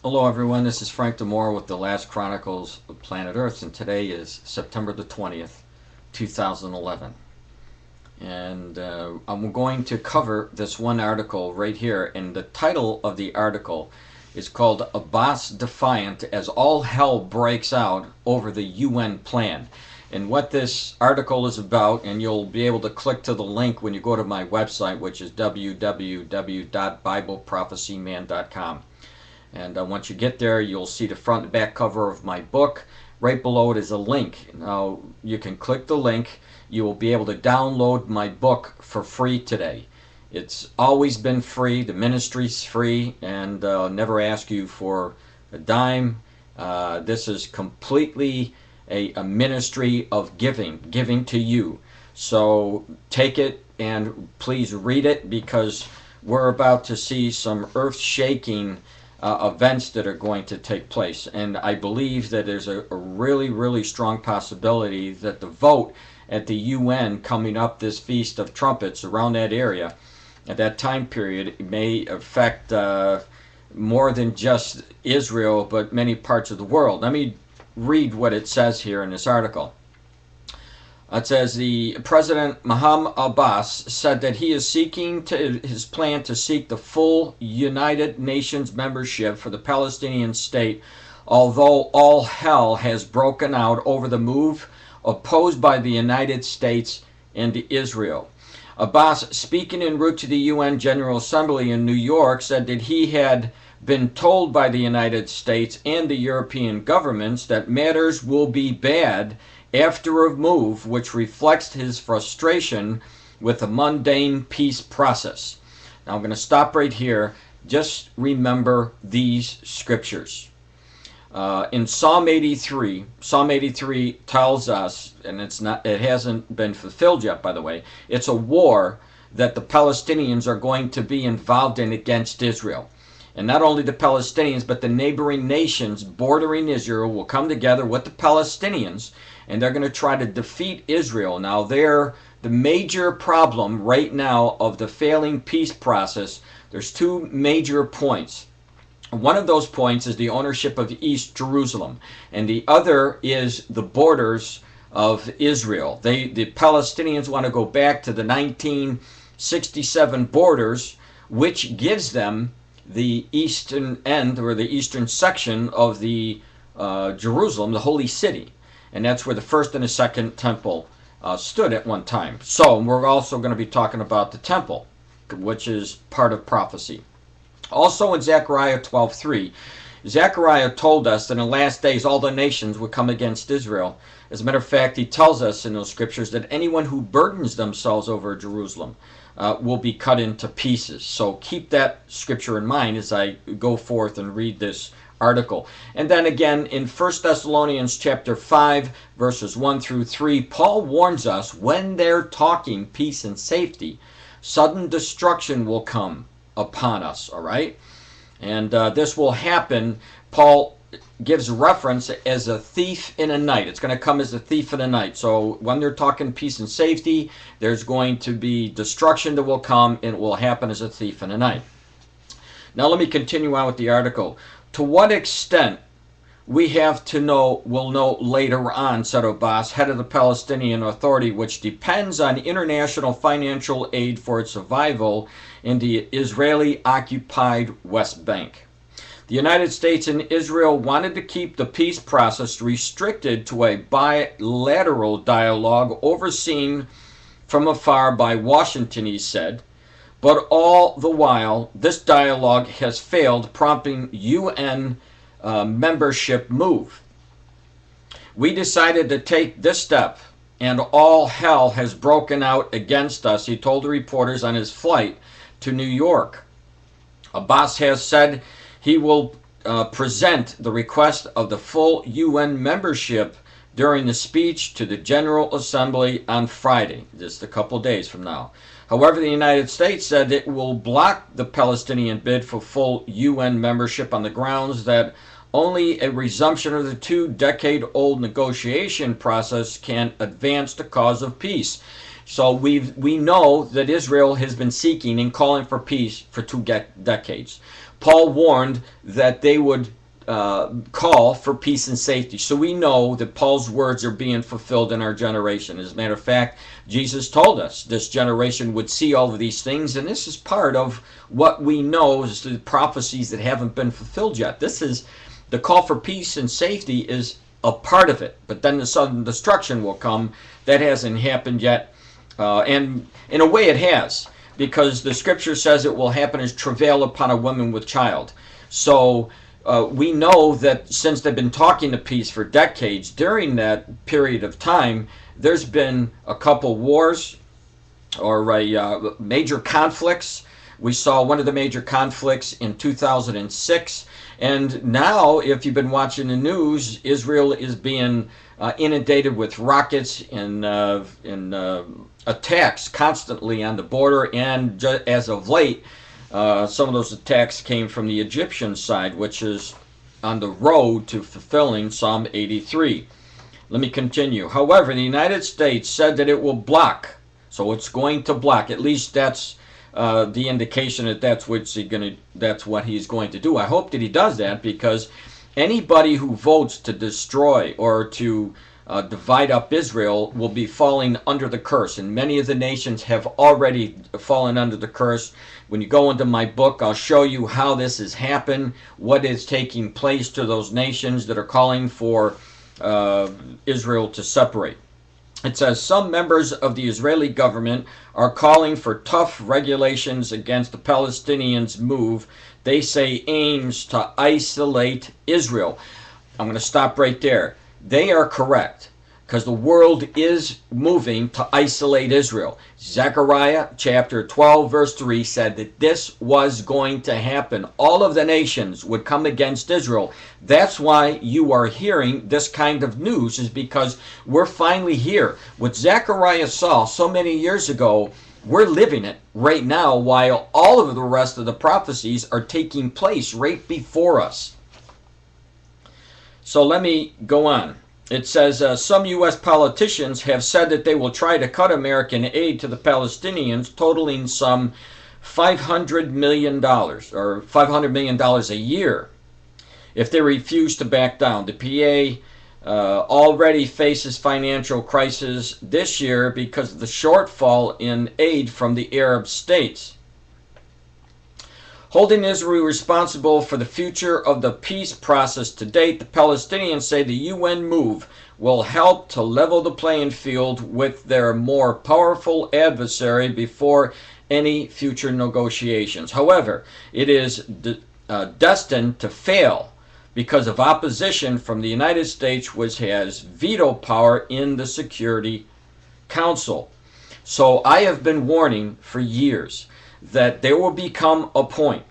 Hello everyone, this is Frank DiMora with the Last Chronicles of Planet Earth, and today is September the 20th, 2011. And I'm going to cover this one article right here, and the title of the article is called Abbas Defiant as All Hell Breaks Out Over the UN Plan. And what this article is about, and you'll be able to click to the link when you go to my website, which is www.bibleprophecyman.com. And once you get there, you'll see the front and back cover of my book. Right below it is a link. Now, you can click the link. You will be able to download my book for free today. It's always been free. The ministry's free, and never ask you for a dime. This is completely a ministry of giving to you. So take it and please read it, because we're about to see some earth-shaking events that are going to take place. And I believe that there's a really, really strong possibility that the vote at the UN coming up, this Feast of Trumpets, around that area, at that time period, may affect more than just Israel, but many parts of the world. Let me read what it says here in this article. It says the President Mahmoud Abbas said that he is seeking his plan to seek the full United Nations membership for the Palestinian state, although all hell has broken out over the move opposed by the United States and Israel. Abbas, speaking en route to the UN General Assembly in New York, said that he had been told by the United States and the European governments that matters will be bad after a move which reflects his frustration with the mundane peace process. Now I'm going to stop right here. Just remember these scriptures. In Psalm 83 tells us, and it hasn't been fulfilled yet, by the way, it's a war that the Palestinians are going to be involved in against Israel. And not only the Palestinians, but the neighboring nations bordering Israel will come together with the Palestinians, and they're going to try to defeat Israel. Now, the major problem right now of the failing peace process, there's two major points. One of those points is the ownership of East Jerusalem, and the other is the borders of Israel. The Palestinians want to go back to the 1967 borders, which gives them the eastern end, or the eastern section of the Jerusalem, the holy city. And that's where the first and the second temple stood at one time. So we're also going to be talking about the temple, which is part of prophecy. Also in Zechariah 12:3, Zechariah told us that in the last days all the nations would come against Israel. As a matter of fact, he tells us in those scriptures that anyone who burdens themselves over Jerusalem will be cut into pieces. So keep that scripture in mind as I go forth and read this article. And then again in 1 Thessalonians chapter 5 verses 1 through 3, Paul warns us when they're talking peace and safety, sudden destruction will come upon us, all right? And this will happen, Paul gives reference as a thief in a night. It's going to come as a thief in a night. So when they're talking peace and safety, there's going to be destruction that will come, and it will happen as a thief in a night. Now let me continue on with the article. To what extent we have to know, we'll know later on, said Abbas, head of the Palestinian Authority, which depends on international financial aid for its survival in the Israeli-occupied West Bank. The United States and Israel wanted to keep the peace process restricted to a bilateral dialogue overseen from afar by Washington, he said. But all the while, this dialogue has failed, prompting UN membership move. We decided to take this step, and all hell has broken out against us, he told the reporters on his flight to New York. Abbas has said he will present the request of the full UN membership during the speech to the General Assembly on Friday, just a couple days from now. However, the United States said it will block the Palestinian bid for full UN membership on the grounds that only a resumption of the two-decade-old negotiation process can advance the cause of peace. So we know that Israel has been seeking and calling for peace for two decades. Paul warned that they would call for peace and safety. So we know that Paul's words are being fulfilled in our generation. As a matter of fact, Jesus told us this generation would see all of these things, and this is part of what we know is the prophecies that haven't been fulfilled yet. This is the call for peace and safety is a part of it, but then the sudden destruction will come. That hasn't happened yet, and in a way it has, because the scripture says it will happen as travail upon a woman with child. So we know that since they've been talking to peace for decades, during that period of time, there's been a couple wars or major conflicts. We saw one of the major conflicts in 2006. And now, if you've been watching the news, Israel is being inundated with rockets and attacks constantly on the border. And as of late, some of those attacks came from the Egyptian side, which is on the road to fulfilling Psalm 83. Let me continue. However, the United States said that it will block. So it's going to block. At least that's the indication that that's what he's going to do. I hope that he does that, because anybody who votes to destroy or to divide up Israel will be falling under the curse, and many of the nations have already fallen under the curse. When you go into my book, I'll show you how this has happened, what is taking place to those nations that are calling for Israel to separate. It says some members of the Israeli government are calling for tough regulations against the Palestinians' move they say aims to isolate Israel. I'm going to stop right there. They are correct, because the world is moving to isolate Israel. Zechariah chapter 12 verse 3 said that this was going to happen. All of the nations would come against Israel. That's why you are hearing this kind of news, is because we're finally here. What Zechariah saw so many years ago, we're living it right now, while all of the rest of the prophecies are taking place right before us. So let me go on. It says some U.S. politicians have said that they will try to cut American aid to the Palestinians, totaling some $500 million or $500 million a year, if they refuse to back down. The PA already faces financial crisis this year because of the shortfall in aid from the Arab states. Holding Israel responsible for the future of the peace process to date, the Palestinians say the UN move will help to level the playing field with their more powerful adversary before any future negotiations. However, it is destined to fail because of opposition from the United States, which has veto power in the Security Council. So I have been warning for years that there will become a point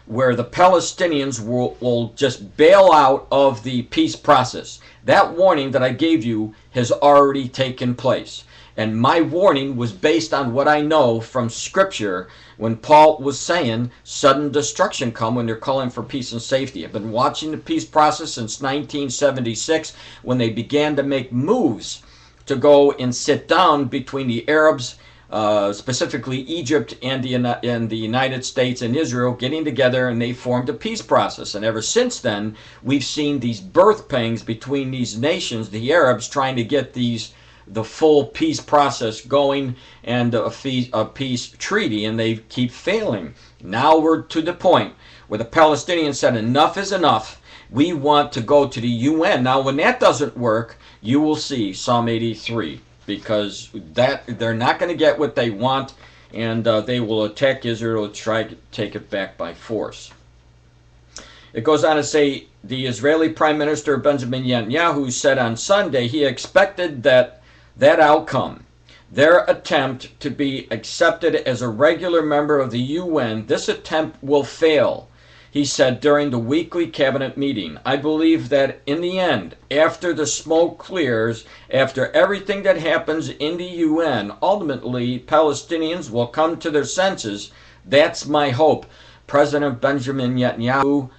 where the Palestinians will just bail out of the peace process. That warning that I gave you has already taken place. And my warning was based on what I know from Scripture when Paul was saying sudden destruction come when they're calling for peace and safety. I've been watching the peace process since 1976, when they began to make moves to go and sit down between the Arabs, specifically Egypt and the United States and Israel, getting together, and they formed a peace process. And ever since then, we've seen these birth pangs between these nations, the Arabs trying to get the full peace process going and a peace treaty, and they keep failing. Now we're to the point where the Palestinians said enough is enough. We want to go to the UN. Now when that doesn't work, you will see Psalm 83. Because they're not going to get what they want, and they will attack Israel to try to take it back by force. It goes on to say, the Israeli Prime Minister Benjamin Netanyahu said on Sunday he expected that outcome, their attempt to be accepted as a regular member of the UN, this attempt will fail. He said during the weekly cabinet meeting, I believe that in the end, after the smoke clears, after everything that happens in the UN, ultimately Palestinians will come to their senses. That's my hope. President Benjamin Netanyahu,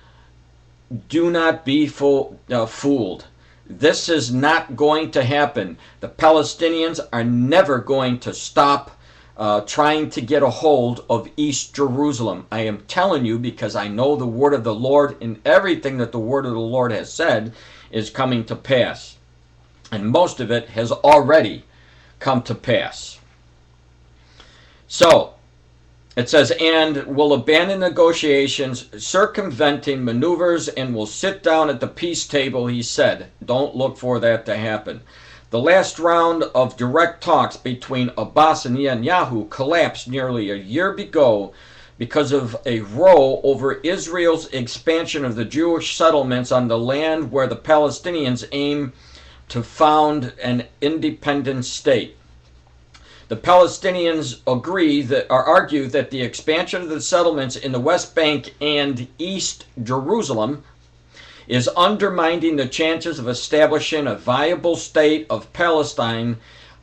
do not be fooled. This is not going to happen. The Palestinians are never going to stop trying to get a hold of East Jerusalem. I am telling you because I know the word of the Lord, and everything that the word of the Lord has said is coming to pass. And most of it has already come to pass. So, it says, and will abandon negotiations, circumventing maneuvers, and will sit down at the peace table, he said. Don't look for that to happen. The last round of direct talks between Abbas and Netanyahu collapsed nearly a year ago because of a row over Israel's expansion of the Jewish settlements on the land where the Palestinians aim to found an independent state. The Palestinians argue that the expansion of the settlements in the West Bank and East Jerusalem is undermining the chances of establishing a viable state of Palestine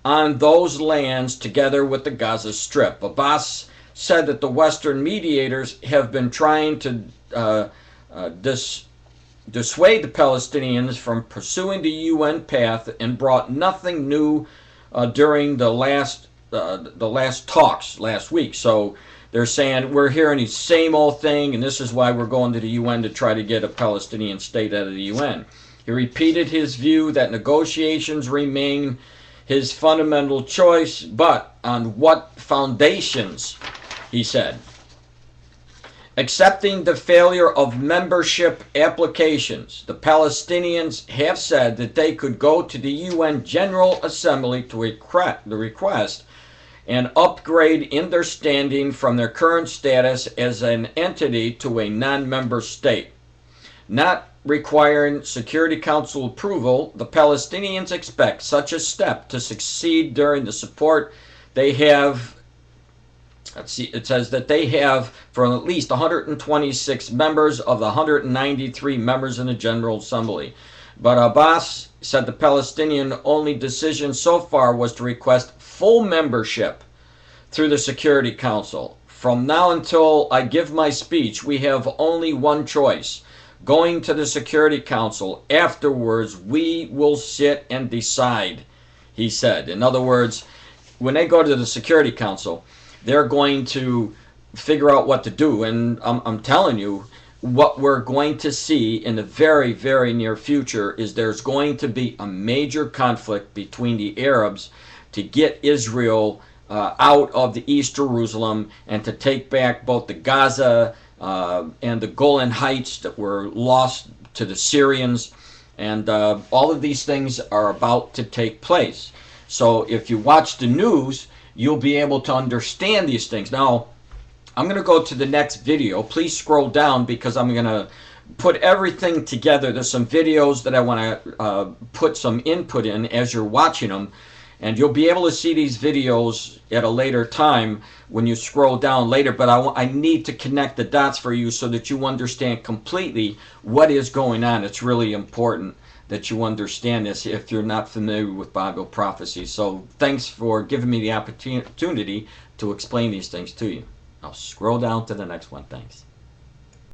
on those lands together with the Gaza Strip. Abbas said that the Western mediators have been trying to dissuade the Palestinians from pursuing the UN path and brought nothing new during the last talks last week. So they're saying we're hearing the same old thing, and this is why we're going to the UN to try to get a Palestinian state out of the UN. He repeated his view that negotiations remain his fundamental choice, but on what foundations, he said. Accepting the failure of membership applications, the Palestinians have said that they could go to the UN General Assembly to request an upgrade in their standing from their current status as an entity to a non-member state. Not requiring Security Council approval, the Palestinians expect such a step to succeed during the support they have. It says that they have from at least 126 members of the 193 members in the General Assembly. But Abbas said the Palestinian only decision so far was to request full membership through the Security Council. From now until I give my speech, we have only one choice: going to the Security Council. Afterwards, we will sit and decide, he said. In other words, when they go to the Security Council, they're going to figure out what to do. And I'm telling you, what we're going to see in the very, very near future is there's going to be a major conflict between the Arabs to get Israel out of the East Jerusalem and to take back both the Gaza and the Golan Heights that were lost to the Syrians. And all of these things are about to take place. So if you watch the news, you'll be able to understand these things. Now, I'm going to go to the next video. Please scroll down because I'm going to put everything together. There's some videos that I want to put some input in as you're watching them. And you'll be able to see these videos at a later time when you scroll down later. But I need to connect the dots for you so that you understand completely what is going on. It's really important that you understand this if you're not familiar with Bible prophecy. So thanks for giving me the opportunity to explain these things to you. I'll scroll down to the next one. Thanks.